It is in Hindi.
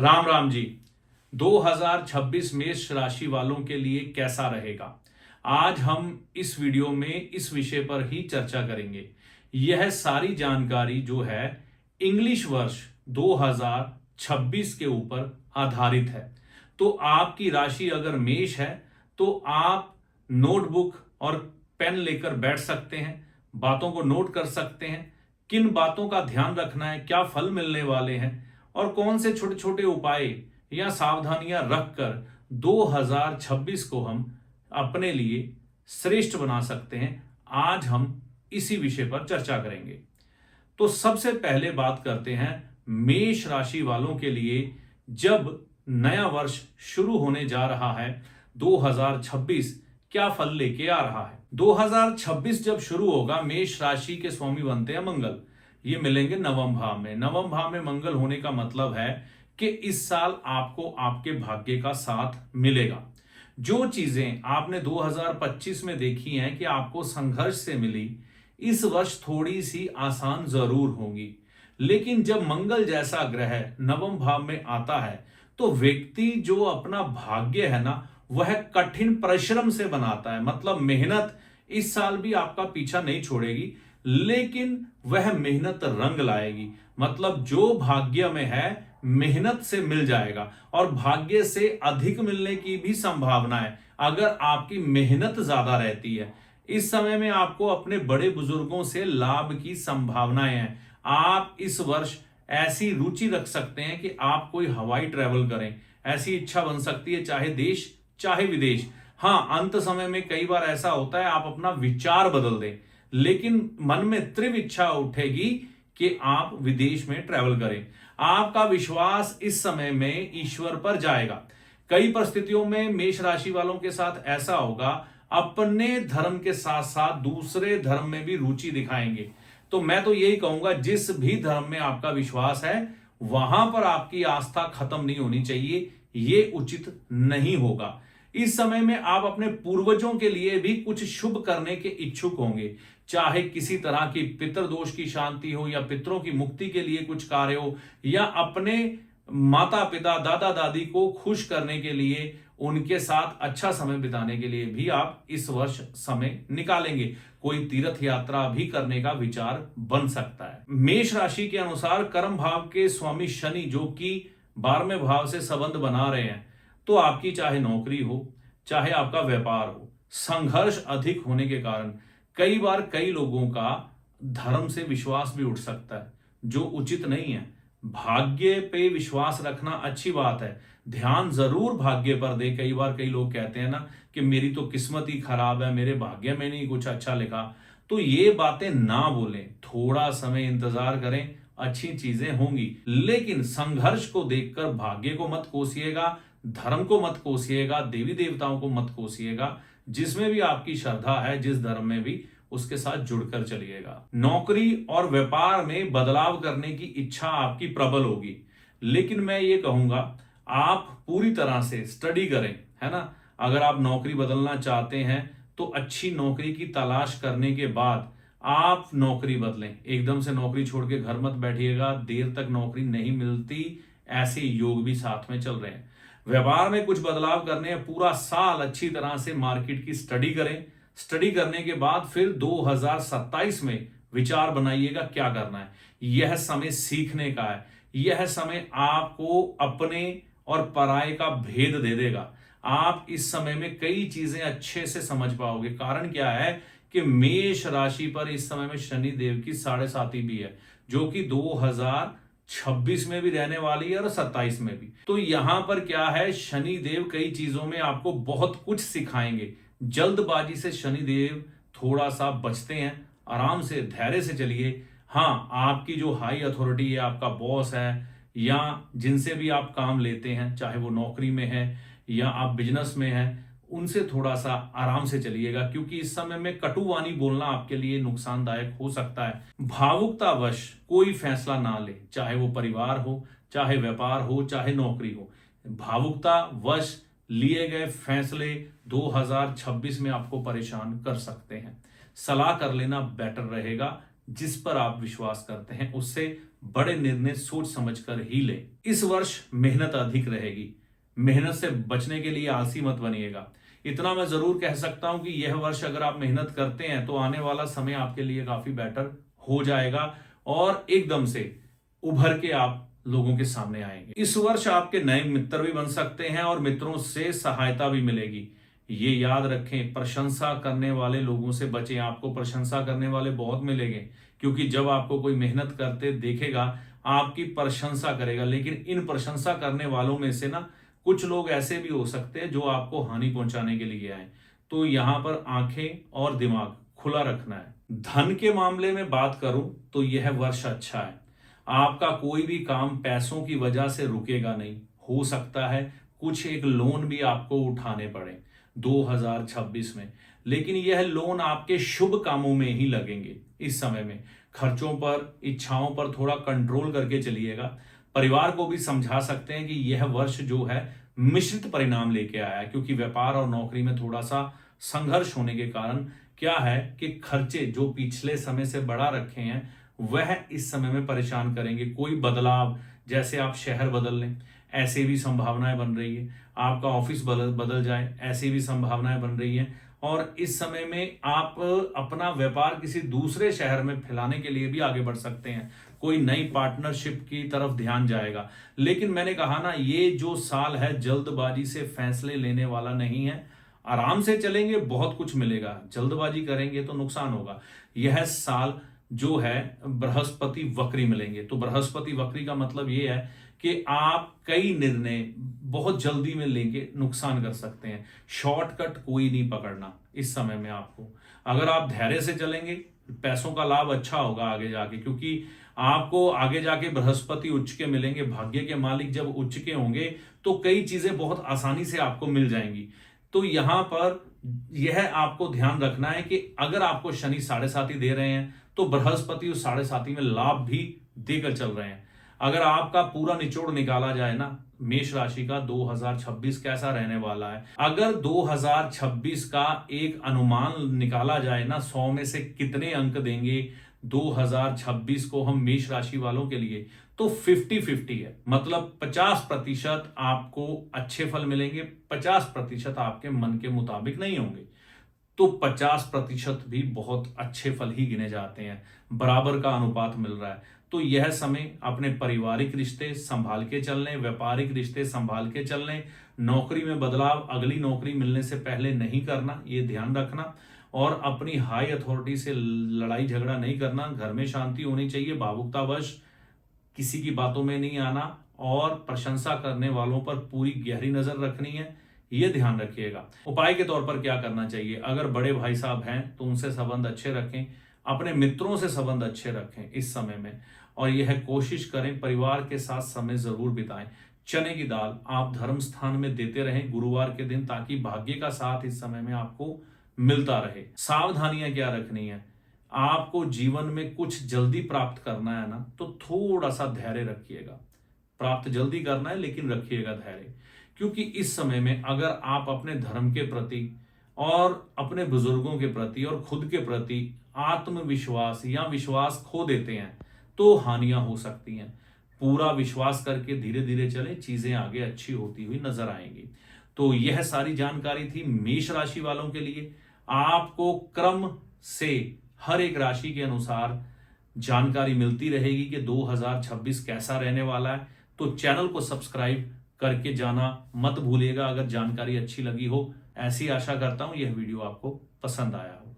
राम राम जी। 2026 मेष राशि वालों के लिए कैसा रहेगा, आज हम इस वीडियो में इस विषय पर ही चर्चा करेंगे। यह सारी जानकारी जो है इंग्लिश वर्ष 2026 के ऊपर आधारित है। तो आपकी राशि अगर मेष है तो आप नोटबुक और पेन लेकर बैठ सकते हैं, बातों को नोट कर सकते हैं, किन बातों का ध्यान रखना है, क्या फल मिलने वाले हैं और कौन से छोटे छोटे उपाय या सावधानियां रखकर 2026 को हम अपने लिए श्रेष्ठ बना सकते हैं। आज हम इसी विषय पर चर्चा करेंगे। तो सबसे पहले बात करते हैं मेष राशि वालों के लिए। जब नया वर्ष शुरू होने जा रहा है 2026 क्या फल लेके आ रहा है। 2026 जब शुरू होगा, मेष राशि के स्वामी बनते हैं मंगल। ये मिलेंगे नवम भाव में। नवम भाव में मंगल होने का मतलब है कि इस साल आपको आपके भाग्य का साथ मिलेगा। जो चीजें आपने 2025 में देखी हैं कि आपको संघर्ष से मिली, इस वर्ष थोड़ी सी आसान जरूर होंगी। लेकिन जब मंगल जैसा ग्रह नवम भाव में आता है तो व्यक्ति जो अपना भाग्य है ना, वह कठिन परिश्रम से बनाता है। मतलब मेहनत इस साल भी आपका पीछा नहीं छोड़ेगी, लेकिन वह मेहनत रंग लाएगी। मतलब जो भाग्य में है मेहनत से मिल जाएगा और भाग्य से अधिक मिलने की भी संभावना है अगर आपकी मेहनत ज्यादा रहती है। इस समय में आपको अपने बड़े बुजुर्गों से लाभ की संभावनाएं हैं। आप इस वर्ष ऐसी रुचि रख सकते हैं कि आप कोई हवाई ट्रैवल करें, ऐसी इच्छा बन सकती है, चाहे देश चाहे विदेश। हाँ, अंत समय में कई बार ऐसा होता है आप अपना विचार बदल दें, लेकिन मन में तीव्र इच्छा उठेगी कि आप विदेश में ट्रैवल करें। आपका विश्वास इस समय में ईश्वर पर जाएगा। कई परिस्थितियों में मेष राशि वालों के साथ ऐसा होगा, अपने धर्म के साथ साथ दूसरे धर्म में भी रुचि दिखाएंगे। तो मैं तो यही कहूंगा, जिस भी धर्म में आपका विश्वास है वहां पर आपकी आस्था खत्म नहीं होनी चाहिए, ये उचित नहीं होगा। इस समय में आप अपने पूर्वजों के लिए भी कुछ शुभ करने के इच्छुक होंगे, चाहे किसी तरह की पितृदोष की शांति हो या पितरों की मुक्ति के लिए कुछ कार्य हो या अपने माता पिता दादा दादी को खुश करने के लिए, उनके साथ अच्छा समय बिताने के लिए भी आप इस वर्ष समय निकालेंगे। कोई तीर्थ यात्रा भी करने का विचार बन सकता है। मेष राशि के अनुसार कर्म भाव के स्वामी शनि जो कि 12वें भाव से संबंध बना रहे हैं, तो आपकी चाहे नौकरी हो चाहे आपका व्यापार हो, संघर्ष अधिक होने के कारण कई बार कई लोगों का धर्म से विश्वास भी उठ सकता है, जो उचित नहीं है। भाग्य पे विश्वास रखना अच्छी बात है, ध्यान जरूर भाग्य पर दे। कई बार कई लोग कहते हैं ना कि मेरी तो किस्मत ही खराब है, मेरे भाग्य में नहीं कुछ अच्छा लिखा। तो ये बातें ना बोलें, थोड़ा समय इंतजार करें, अच्छी चीजें होंगी। लेकिन संघर्ष को देखकर भाग्य को मत कोसिएगा, धर्म को मत कोसिएगा, देवी देवताओं को मत कोसिएगा। जिसमें भी आपकी श्रद्धा है, जिस धर्म में भी, उसके साथ जुड़कर चलिएगा। नौकरी और व्यापार में बदलाव करने की इच्छा आपकी प्रबल होगी, लेकिन मैं ये कहूंगा आप पूरी तरह से स्टडी करें, है ना। अगर आप नौकरी बदलना चाहते हैं तो अच्छी नौकरी की तलाश करने के बाद आप नौकरी बदलें। एकदम से नौकरी छोड़ के घर मत बैठिएगा, देर तक नौकरी नहीं मिलती, ऐसे योग भी साथ में चल रहे हैं। व्यापार में कुछ बदलाव करने हैं, पूरा साल अच्छी तरह से मार्केट की स्टडी करें। स्टडी करने के बाद फिर 2027 में विचार बनाइएगा क्या करना है। यह समय सीखने का है, यह समय आपको अपने और पराये का भेद दे देगा। आप इस समय में कई चीजें अच्छे से समझ पाओगे। कारण क्या है कि मेष राशि पर इस समय में शनि देव की 7.5 भी है, जो कि 2026 में भी रहने वाली है और 27 में भी। तो यहां पर क्या है, शनि देव कई चीजों में आपको बहुत कुछ सिखाएंगे। जल्दबाजी से शनि देव थोड़ा सा बचते हैं, आराम से धैर्य से चलिए। हाँ, आपकी जो हाई अथॉरिटी है, आपका बॉस है या जिनसे भी आप काम लेते हैं, चाहे वो नौकरी में है या आप बिजनेस में हैं, उनसे थोड़ा सा आराम से चलिएगा, क्योंकि इस समय में कटुवाणी बोलना आपके लिए नुकसानदायक हो सकता है। भावुकतावश कोई फैसला ना ले, चाहे वो परिवार हो, चाहे व्यापार हो, चाहे नौकरी हो। भावुकतावश लिए गए फैसले 2026 में आपको परेशान कर सकते हैं। सलाह कर लेना बेटर रहेगा। जिस पर आप विश्वास करते हैं उससे बड़े निर्णय सोच समझकर ही लें। इस वर्ष मेहनत अधिक रहेगी। मेहनत से बचने के लिए आलसी मत बनिएगा। इतना मैं जरूर कह सकता हूं कि यह वर्ष अगर आप मेहनत करते हैं तो आने वाला समय आपके लिए काफी बेटर हो जाएगा और एकदम से उभर के आप लोगों के सामने आएंगे। इस वर्ष आपके नए मित्र भी बन सकते हैं और मित्रों से सहायता भी मिलेगी। ये याद रखें, प्रशंसा करने वाले लोगों से बचें। आपको प्रशंसा करने वाले बहुत मिलेंगे, क्योंकि जब आपको कोई मेहनत करते देखेगा आपकी प्रशंसा करेगा। लेकिन इन प्रशंसा करने वालों में से ना कुछ लोग ऐसे भी हो सकते हैं जो आपको हानि पहुंचाने के लिए आए। तो यहां पर आंखें और दिमाग खुला रखना है। धन के मामले में बात करूं तो यह वर्ष अच्छा है। आपका कोई भी काम पैसों की वजह से रुकेगा नहीं। हो सकता है कुछ एक लोन भी आपको उठाने पड़े 2026 में, लेकिन यह लोन आपके शुभ कामों में ही लगेंगे। इस समय में खर्चों पर, इच्छाओं पर थोड़ा कंट्रोल करके चलिएगा। परिवार को भी समझा सकते हैं कि यह वर्ष जो है मिश्रित परिणाम लेके आया है, क्योंकि व्यापार और नौकरी में थोड़ा सा संघर्ष होने के कारण क्या है कि खर्चे जो पिछले समय से बढ़ा रखे हैं वह इस समय में परेशान करेंगे। कोई बदलाव, जैसे आप शहर बदल लें, ऐसे भी संभावनाएं बन रही है। आपका ऑफिस बदल जाए, ऐसी भी संभावनाएं बन रही है। और इस समय में आप अपना व्यापार किसी दूसरे शहर में फैलाने के लिए भी आगे बढ़ सकते हैं। कोई नई पार्टनरशिप की तरफ ध्यान जाएगा। लेकिन मैंने कहा ना, ये जो साल है जल्दबाजी से फैसले लेने वाला नहीं है। आराम से चलेंगे, बहुत कुछ मिलेगा। जल्दबाजी करेंगे तो नुकसान होगा। यह साल जो है बृहस्पति वक्री मिलेंगे। तो बृहस्पति वक्री का मतलब ये है कि आप कई निर्णय बहुत जल्दी में लेंगे, नुकसान कर सकते हैं। शॉर्टकट कोई नहीं पकड़ना इस समय में आपको। अगर आप धैर्य से चलेंगे, पैसों का लाभ अच्छा होगा आगे जाके, क्योंकि आपको आगे जाके बृहस्पति उच्च के मिलेंगे। भाग्य के मालिक जब उच्च के होंगे तो कई चीजें बहुत आसानी से आपको मिल जाएंगी। तो यहां पर यह आपको ध्यान रखना है कि अगर आपको शनि 7.5 दे रहे हैं तो बृहस्पति उस 7.5 में लाभ भी देकर चल रहे हैं। अगर आपका पूरा निचोड़ निकाला जाए ना, मेष राशि का 2026 कैसा रहने वाला है, अगर 2026 का एक अनुमान निकाला जाए ना, 100 में से कितने अंक देंगे 2026 को हम मेष राशि वालों के लिए, तो 50-50 है। मतलब 50% आपको अच्छे फल मिलेंगे, 50% आपके मन के मुताबिक नहीं होंगे। तो 50% भी बहुत अच्छे फल ही गिने जाते हैं। बराबर का अनुपात मिल रहा है। तो यह समय अपने पारिवारिक रिश्ते संभाल के चलने, व्यापारिक रिश्ते संभाल के चलने, नौकरी में बदलाव अगली नौकरी मिलने से पहले नहीं करना, ये ध्यान रखना। और अपनी हाई अथॉरिटी से लड़ाई झगड़ा नहीं करना। घर में शांति होनी चाहिए। भावुकतावश किसी की बातों में नहीं आना और प्रशंसा करने वालों पर पूरी गहरी नजर रखनी है, ये ध्यान रखिएगा। उपाय के तौर पर क्या करना चाहिए? अगर बड़े भाई साहब हैं तो उनसे संबंध अच्छे रखें, अपने मित्रों से संबंध अच्छे रखें इस समय में, और यह कोशिश करें परिवार के साथ समय जरूर बिताएं। चने की दाल आप धर्म स्थान में देते रहें गुरुवार के दिन, ताकि भाग्य का साथ इस समय में आपको मिलता रहे। सावधानियां क्या रखनी है? आपको जीवन में कुछ जल्दी प्राप्त करना है ना, तो थोड़ा सा धैर्य रखिएगा। प्राप्त जल्दी करना है लेकिन रखिएगा धैर्य, क्योंकि इस समय में अगर आप अपने धर्म के प्रति और अपने बुजुर्गों के प्रति और खुद के प्रति आत्मविश्वास या विश्वास खो देते हैं तो हानियां हो सकती हैं। पूरा विश्वास करके धीरे धीरे चले, चीजें आगे अच्छी होती हुई नजर आएंगी। तो यह सारी जानकारी थी मेष राशि वालों के लिए। आपको क्रम से हर एक राशि के अनुसार जानकारी मिलती रहेगी कि 2026 कैसा रहने वाला है। तो चैनल को सब्सक्राइब करके जाना मत भूलिएगा अगर जानकारी अच्छी लगी हो। ऐसी आशा करता हूं यह वीडियो आपको पसंद आया हो।